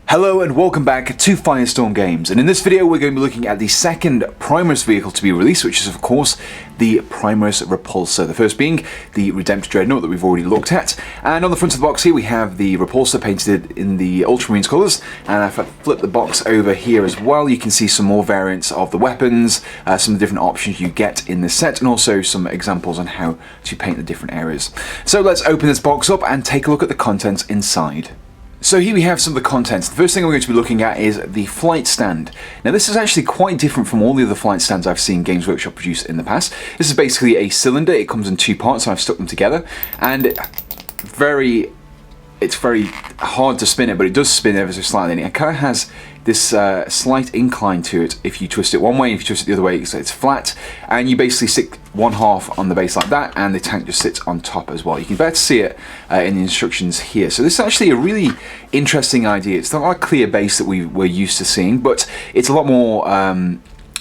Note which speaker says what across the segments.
Speaker 1: Hello and welcome back to Firestorm Games, and in this video we're going to be looking at the second Primaris vehicle to be released, which is of course the Primaris Repulsor, the first being the Redemptor Dreadnought that we've already looked at. And on the front of the box here we have the Repulsor painted in the Ultramarines colours, and if I flip the box over here as well you can see some more variants of the weapons, some of the different options you get in this set, and also some examples on how to paint the different areas. So let's open this box up and take a look at the contents inside. So here we have some of the contents. The first thing we're going to be looking at is the flight stand. Now this is actually quite different from all the other flight stands I've seen Games Workshop produce in the past. This is basically a cylinder. It comes in two parts, so I've stuck them together, and it's very hard to spin it, but it does spin ever so slightly, and it kind of has this slight incline to it if you twist it one way. If you twist it the other way, it's flat, and you basically stick one half on the base like that, and the tank just sits on top as well. You can better see it in the instructions here. So this is actually a really interesting idea. It's not like a clear base that we're used to seeing, but it's a lot more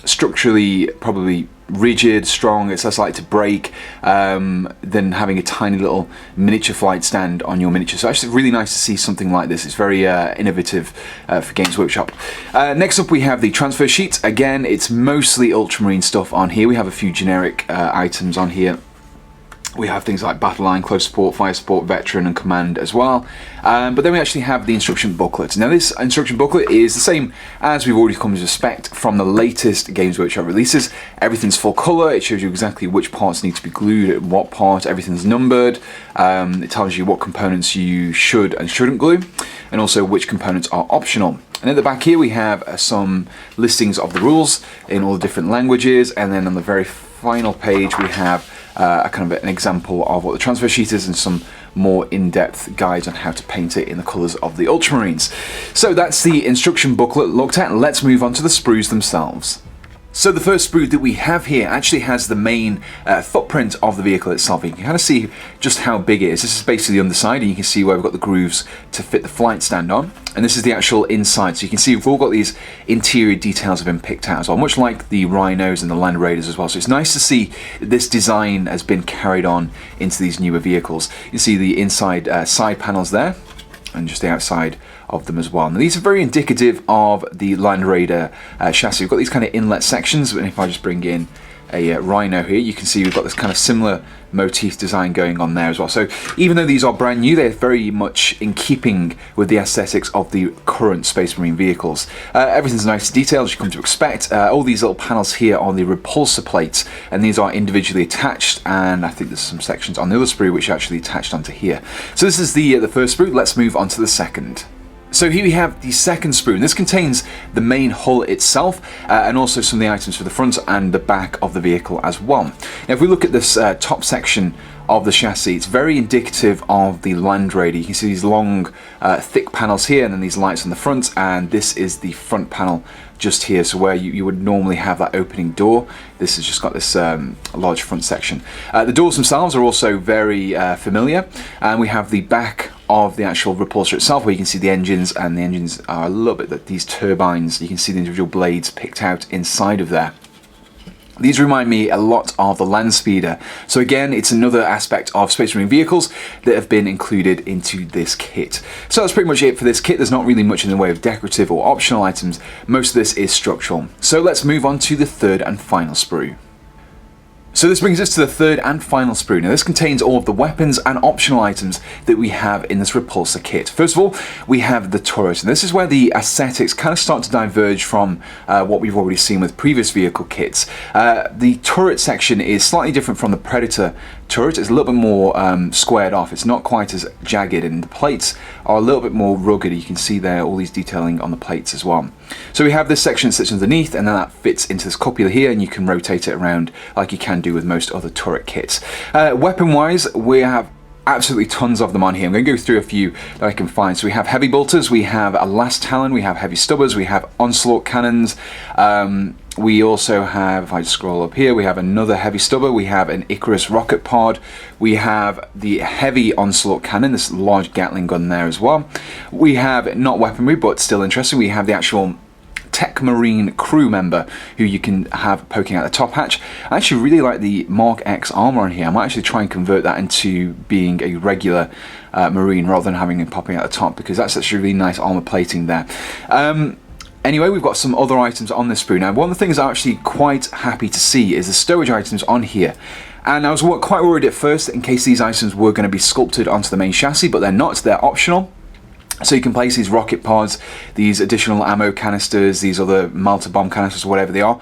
Speaker 1: structurally probably rigid, strong. It's less likely to break than having a tiny little miniature flight stand on your miniature. So actually really nice to see something like this. It's very innovative for Games Workshop. Next up we have the transfer sheet. Again, it's mostly Ultramarine stuff on here. We have a few generic items on here. We have things like Battle Line, Close Support, Fire Support, Veteran and Command as well. But then we actually have the instruction booklet. Now this instruction booklet is the same as we've already come to expect from the latest Games Workshop releases. Everything's full colour, it shows you exactly which parts need to be glued at what part, everything's numbered. It tells you what components you should and shouldn't glue, and also which components are optional. And at the back here we have some listings of the rules in all the different languages, and then on the very final page we have a kind of an example of what the transfer sheet is and some more in-depth guides on how to paint it in the colours of the Ultramarines. So that's the instruction booklet looked at. Let's move on to the sprues themselves. So the first sprue that we have here actually has the main footprint of the vehicle itself. You can kind of see just how big it is. This is basically the underside, and you can see where we've got the grooves to fit the flight stand on. And this is the actual inside. So you can see we've all got these interior details have been picked out as well, much like the Rhinos and the Land Raiders as well. So it's nice to see this design has been carried on into these newer vehicles. You can see the inside side panels there, and just the outside of them as well. Now these are very indicative of the Land Raider chassis. We've got these kind of inlet sections, and if I just bring in a Rhino here, you can see we've got this kind of similar motif design going on there as well. So even though these are brand new, they're very much in keeping with the aesthetics of the current Space Marine vehicles. Everything's nice and detailed as you come to expect. All these little panels here are the repulsor plates, and these are individually attached, and I think there's some sections on the other sprue which are actually attached onto here. So this is the first sprue. Let's move on to the second. So here we have the second sprue, and this contains the main hull itself and also some of the items for the front and the back of the vehicle as well. Now if we look at this top section of the chassis, it's very indicative of the Land Raider. You can see these long thick panels here, and then these lights on the front, and this is the front panel just here. So where you would normally have that opening door, this has just got this large front section. The doors themselves are also very familiar, and we have the back of the actual repulsor itself where you can see the engines, and the engines are a little bit, these turbines, you can see the individual blades picked out inside of there. These remind me a lot of the Land Speeder. So again, it's another aspect of Space Marine vehicles that have been included into this kit. So that's pretty much it for this kit. There's not really much in the way of decorative or optional items. Most of this is structural. So let's move on to the third and final sprue. So this brings us to the third and final sprue. Now this contains all of the weapons and optional items that we have in this repulsor kit. First of all, we have the turret, and this is where the aesthetics kind of start to diverge from what we've already seen with previous vehicle kits. The turret section is slightly different from the Predator turret. It's a little bit more squared off. It's not quite as jagged, and the plates are a little bit more rugged. You can see there all these detailing on the plates as well. So we have this section that sits underneath, and then that fits into this cupula here, and you can rotate it around like you can do with most other turret kits. Weapon wise, we have absolutely tons of them on here. I'm going to go through a few that I can find. So we have heavy bolters, we have a last talon, we have heavy stubbers, we have onslaught cannons. We also have, if I just scroll up here, we have another heavy stubber, we have an Icarus rocket pod, we have the heavy onslaught cannon, this large Gatling gun there as well. We have, not weaponry, but still interesting, we have the actual tech marine crew member who you can have poking out the top hatch. I actually really like the Mark X armor on here. I might actually try and convert that into being a regular marine rather than having it popping out the top, because that's actually really nice armor plating there. Anyway, we've got some other items on this sprue. Now, one of the things I'm actually quite happy to see is the stowage items on here. And I was quite worried at first in case these items were going to be sculpted onto the main chassis, but they're not. They're optional. So you can place these rocket pods, these additional ammo canisters, these other Malta bomb canisters, whatever they are,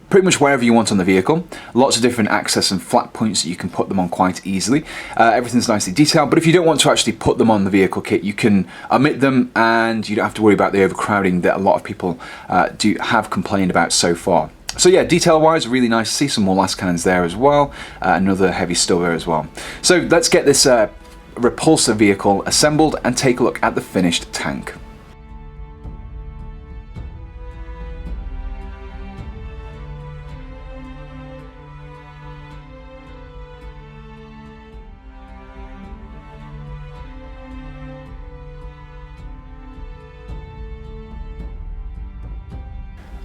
Speaker 1: pretty much wherever you want on the vehicle. Lots of different access and flat points that you can put them on quite easily. Everything's nicely detailed, but if you don't want to actually put them on the vehicle kit, you can omit them and you don't have to worry about the overcrowding that a lot of people have complained about so far. So yeah, detail-wise, really nice to see some more las cannons there as well. Another heavy stover as well. So let's get this repulsor vehicle assembled and take a look at the finished tank.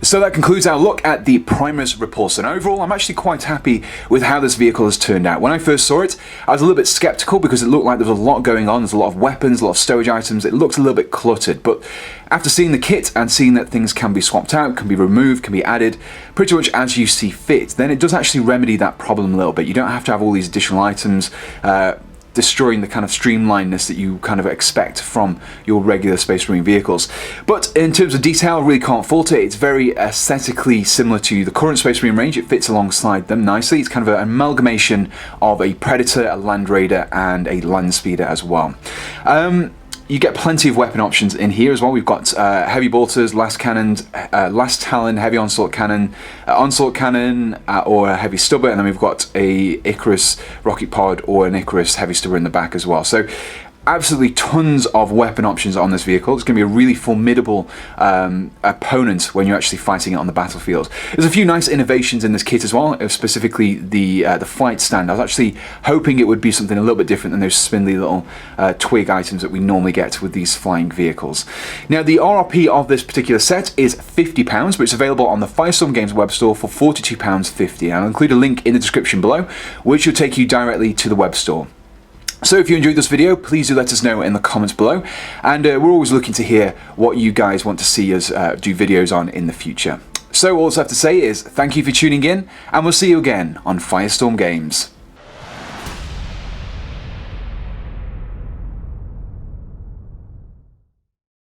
Speaker 1: So that concludes our look at the Primaris Repulsor. And overall, I'm actually quite happy with how this vehicle has turned out. When I first saw it, I was a little bit skeptical because it looked like there was a lot going on. There's a lot of weapons, a lot of stowage items. It looked a little bit cluttered. But after seeing the kit and seeing that things can be swapped out, can be removed, can be added, pretty much as you see fit, then it does actually remedy that problem a little bit. You don't have to have all these additional items, destroying the kind of streamlinedness that you kind of expect from your regular Space Marine vehicles. But in terms of detail, I really can't fault it. It's very aesthetically similar to the current Space Marine range. It fits alongside them nicely. It's kind of an amalgamation of a Predator, a Land Raider, and a Land Speeder as well. You get plenty of weapon options in here as well. We've got heavy bolters, las cannons, las talon, heavy onslaught cannon, or a heavy stubber, and then we've got a Icarus rocket pod or an Icarus heavy stubber in the back as well. So absolutely tons of weapon options on this vehicle. It's going to be a really formidable opponent when you're actually fighting it on the battlefield. There's a few nice innovations in this kit as well, specifically the flight stand. I was actually hoping it would be something a little bit different than those spindly little twig items that we normally get with these flying vehicles. Now, the RRP of this particular set is £50, but it's available on the Firestorm Games web store for £42.50. I'll include a link in the description below, which will take you directly to the web store. So if you enjoyed this video, please do let us know in the comments below, and we're always looking to hear what you guys want to see us do videos on in the future. So all I have to say is thank you for tuning in, and we'll see you again on Firestorm Games.